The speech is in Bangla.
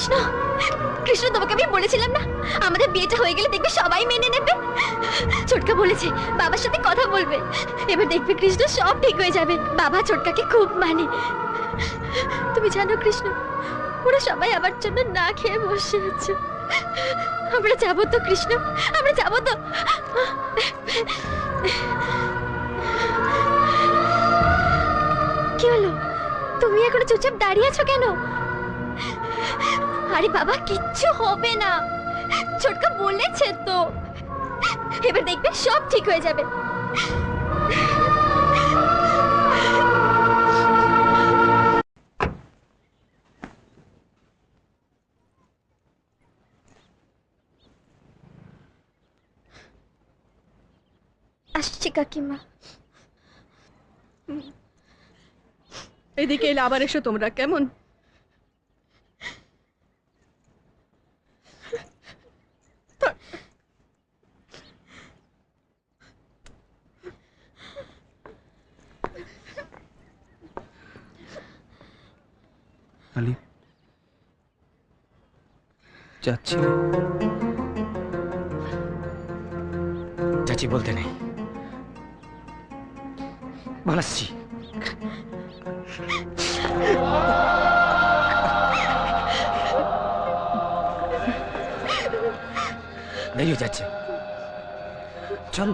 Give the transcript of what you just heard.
কৃষ্ণ, কৃষ্ণ তোমাকে আমি বলেছিলাম না আমাদের বিয়েটা হয়ে গেলে দেখবে সবাই মেনে নেবে। ছোটকা বলেছে বাবার সাথে কথা বলবে, এবার দেখবে কৃষ্ণ সব ঠিক হয়ে যাবে। বাবা ছোটকাকে খুব মানে। তুমি জানো কৃষ্ণ, ওরা সবাই আমার জন্য না খেয়ে বসে আছে। আমরা যাবো তো কৃষ্ণ, আমরা যাবো তো। কি হলো, তুমি এখনো চুপচাপ দাঁড়িয়ে আছো কেন? আরে বাবা কিচ্ছু হবে না, ছোটকা বলেছে তো, এবার দেখবে সব ঠিক হয়ে যাবে। আসছি কাকিমা। এদিকে এলে আবার এসো তোমরা, কেমন? আলি যাচ্ছি। চাচি বলতে নেই, বলাচ্ছি। দেরি হয়ে যাচ্ছে, চল।